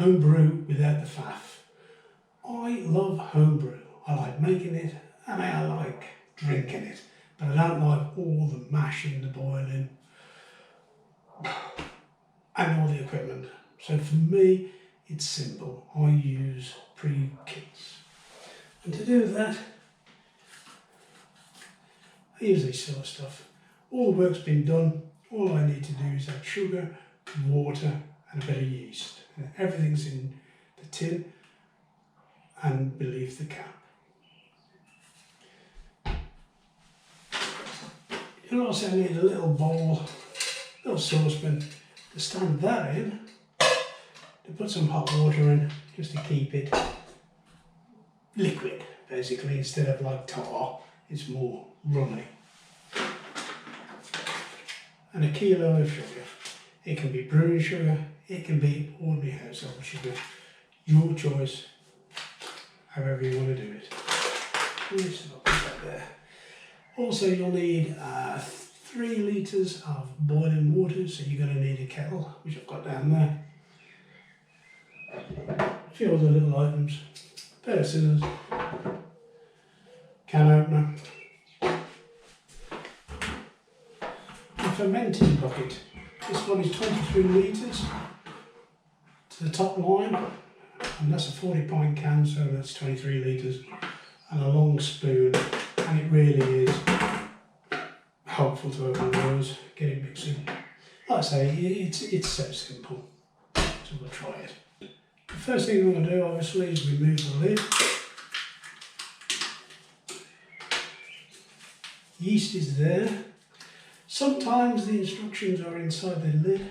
homebrew without the faff. I love homebrew. I like making it and I like drinking it, but I don't like all the mashing, the boiling and all the equipment. So for me, it's simple. I use pre-kits. And to do that, I use this sort of stuff. All the work's been done. All I need to do is add sugar, water and a bit of yeast. And everything's in the tin and beneath the cap. You'll also need a little bowl, little saucepan to stand that in, to put some hot water in, just to keep it liquid, basically, instead of like tar, it's more runny. And a kilo of sugar. It can be brewing sugar, it can be ordinary household sugar. Your choice, however you want to do it. So I'll put that there. Also, you'll need 3 litres of boiling water, so you're going to need a kettle, which I've got down there. A few other little items, a pair of scissors, can opener, a fermenting bucket. This one is 23 litres to the top line, and that's a 40-pint can, so that's 23 litres, and a long spoon, and it really is helpful to open those, get it mixing. Like I say, it's so simple, so we'll try it. The first thing we're going to do, obviously, is remove the lid. Yeast is there. Sometimes the instructions are inside the lid,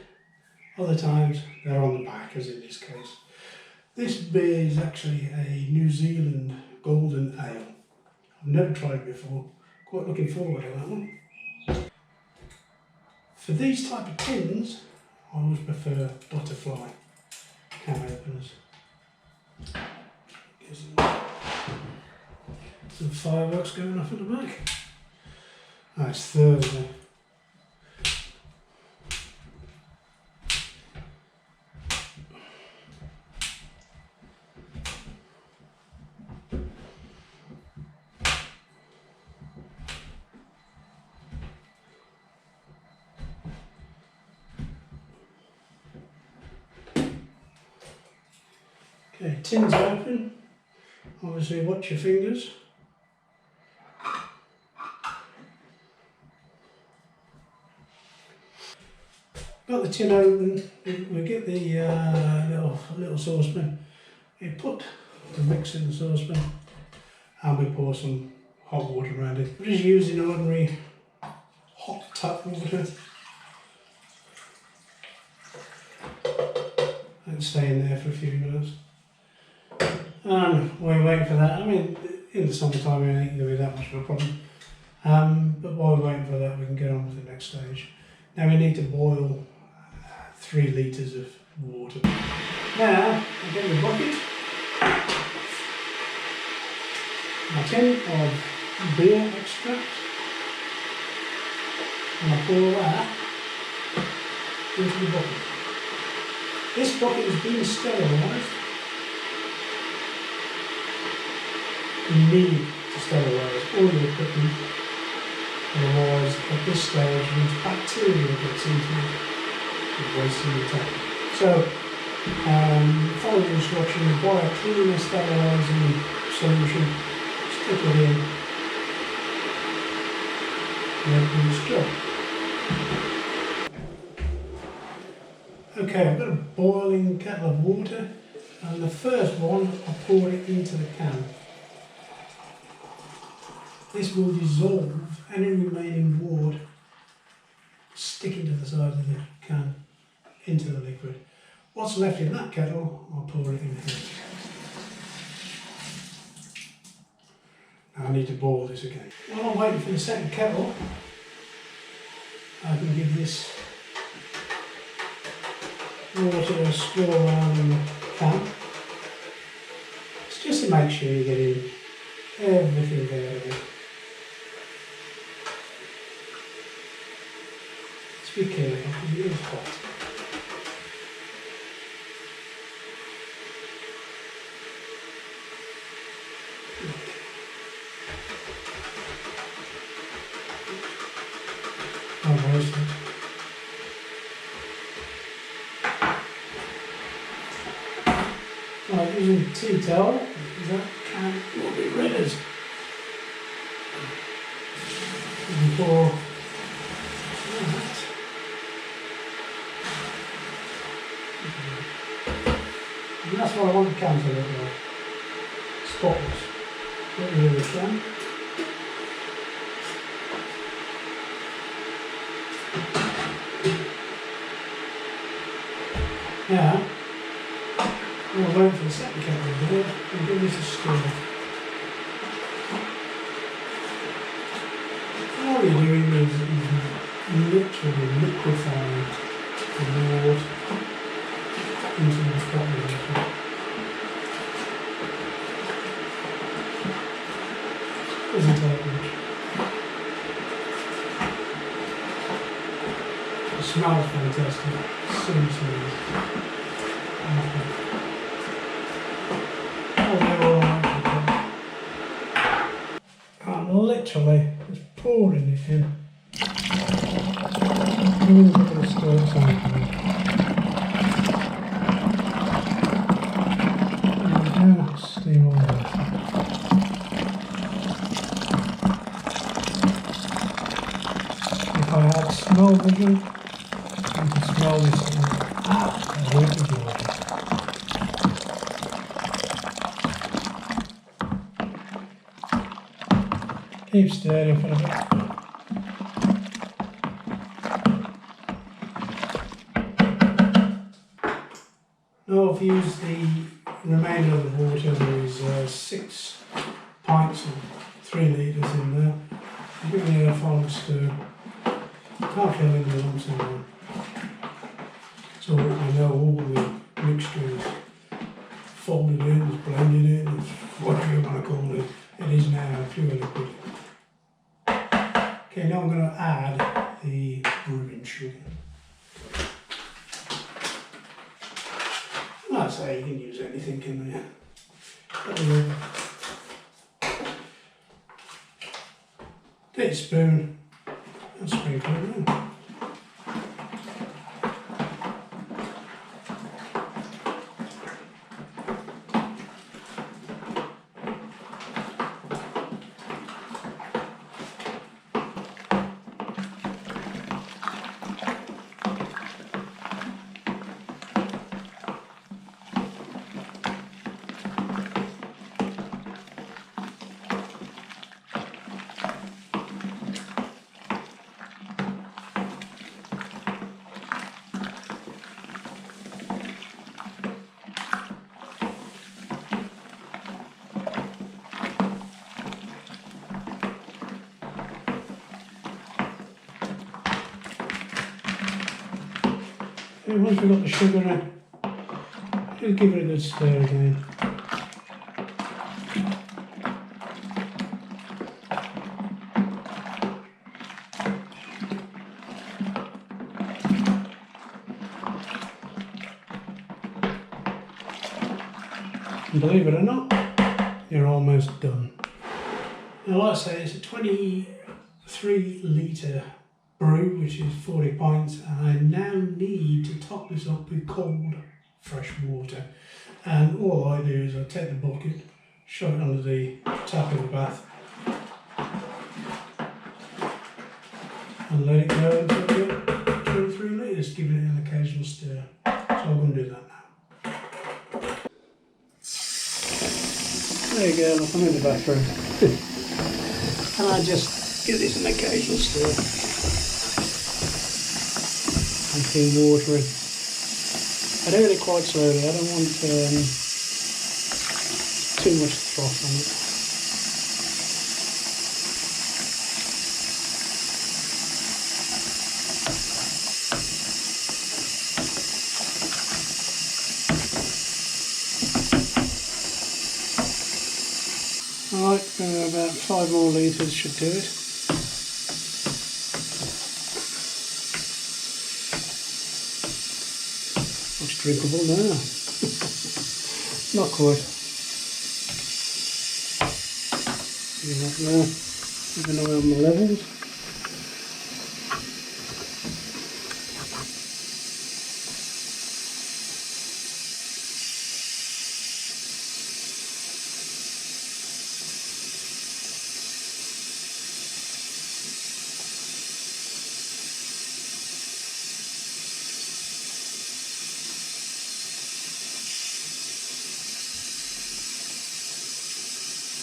other times they're on the back, as in this case. This beer is actually a New Zealand golden ale. I've never tried it before, quite looking forward to that one. For these type of tins, I always prefer butterfly can openers. Some fireworks going off at the back. Oh, it's Thursday. Okay, tin's open. Obviously watch your fingers. Got the tin open, we get the little saucepan. We put the mix in the saucepan and we pour some hot water around it. We're just using ordinary hot tap water. And stay in there for a few minutes. And while we're waiting for that, I mean, in the summertime it ain't going to be that much of a problem. But while we're waiting for that, we can get on with the next stage. Now we need to boil 3 litres of water. Now, I get the bucket, my tin of beer extract, and I pour that into the bucket. This bucket is being sterilised. You need to sterilise all your equipment, otherwise at this stage once bacteria gets into it, you're wasting your time. So follow the instructions, buy a cleaner sterilising solution, stick it in, and open the straw. Okay, I've got a boiling kettle of water, and the first one I pour it into the can. This will dissolve any remaining water sticking to the side of the can into the liquid. What's left in that kettle, I'll pour it in here. Now I need to boil this again. While I'm waiting for the second kettle, I can give this water a swirl around in the can. It's just to make sure you're getting everything out of it. Just be careful because it is hot. I've roasted. Right, using tea towel, that can will be redded. And pour that. And that's what I want the can to look like. Spotless. Get rid of the can. Now, we'll wait for the second can to do it and give this a stir. All you're doing is literally liquefying the wort into the pot water. Doesn't take much. It smells fantastic. Seriously. I'm literally just pouring it in. A little bit of stir something. And steam all that. If I had smell vision, you could smell this absolutely gorgeous. Keep stirring for a bit. Now I've used the remainder of the water. There is 6 pints of 3 litres in there. I'm giving it a final stir. Can't feel any lumps in there. So I know all the mixture is folded in, it's blended in, it's whatever you want to call it. It is now pure liquid. Okay, now I'm going to add the brewing sugar. Like I say, you can use anything in there. Take a spoon and sprinkle it in. And once we've got the sugar in, just give it a good stir again. And believe it or not, you're almost done. Now, like I say, it's a 23 litre brew, which is 40 pints, and I now need to top this up with cold fresh water. And all I do is I take the bucket, shove it under the tap of the bath and let it go until we get 2 or 3 litres, giving it an occasional stir. So I'm going to do that now. There you go, look, I'm in the bathroom. And I just give this an occasional stir. And keep watering. I do it quite slowly, I don't want too much froth on it. Alright, about 5 more litres should do it. Looks drinkable now. Not quite. Give that there. Keep an eye on the levels.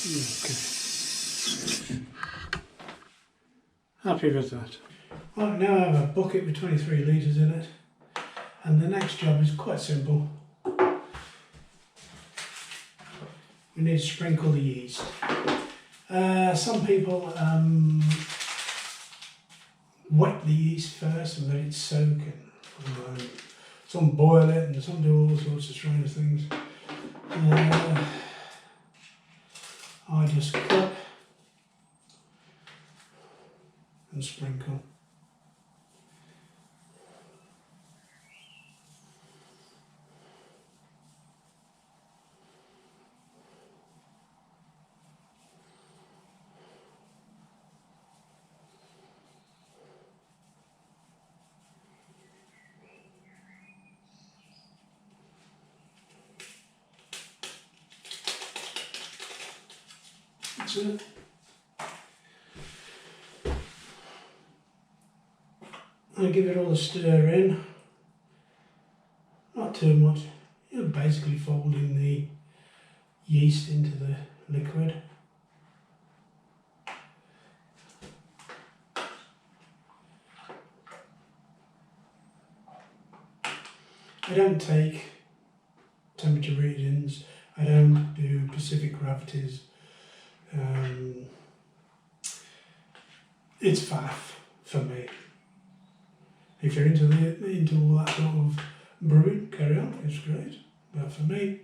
Okay. Happy with that. Right, now I have a bucket with 23 litres in it, and the next job is quite simple. We need to sprinkle the yeast. Some people wet the yeast first and let it soak, and some boil it, and some do all sorts of strange things. I just cut and sprinkle. That's it. I give it all a stir in, not too much. You're basically folding the yeast into the liquid. I don't take temperature readings, I don't do specific gravities. It's faff for me. If you're into all that sort of brewing, carry on, it's great. But for me,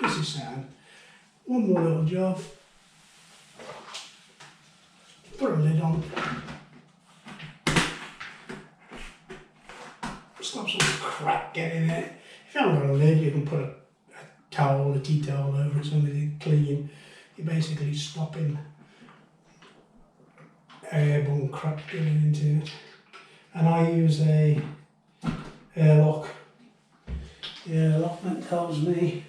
this is sound. One more little job. Put a lid on. Stop some crap getting in it. If you haven't got a lid, you can put a towel, a tea towel over it, something clean. You're basically stopping airborne crap getting into it. And I use a airlock. The airlock that tells me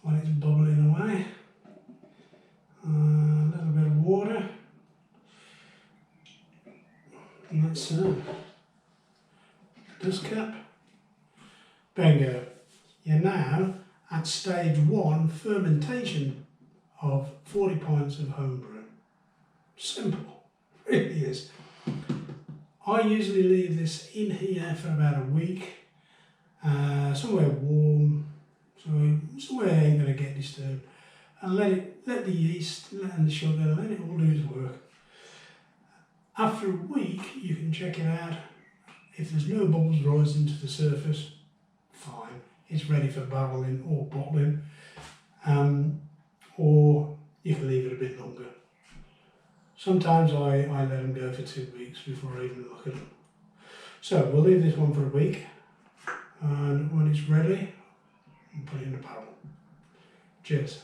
when it's bubbling away. A little bit of water. And that's dust cap. Bingo. You're now at stage 1 fermentation of 40 pints of homebrew. Simple, it really is. I usually leave this in here for about a week, somewhere warm, somewhere it ain't going to get disturbed, and let the yeast and the sugar, let it all do its work. After a week, you can check it out. If there's no bubbles rising to the surface, fine, it's ready for barreling or bottling, or you can leave it a bit longer. Sometimes I let them go for 2 weeks before I even look at them. So we'll leave this one for a week, and when it's ready, we'll put it in the barrel. Cheers.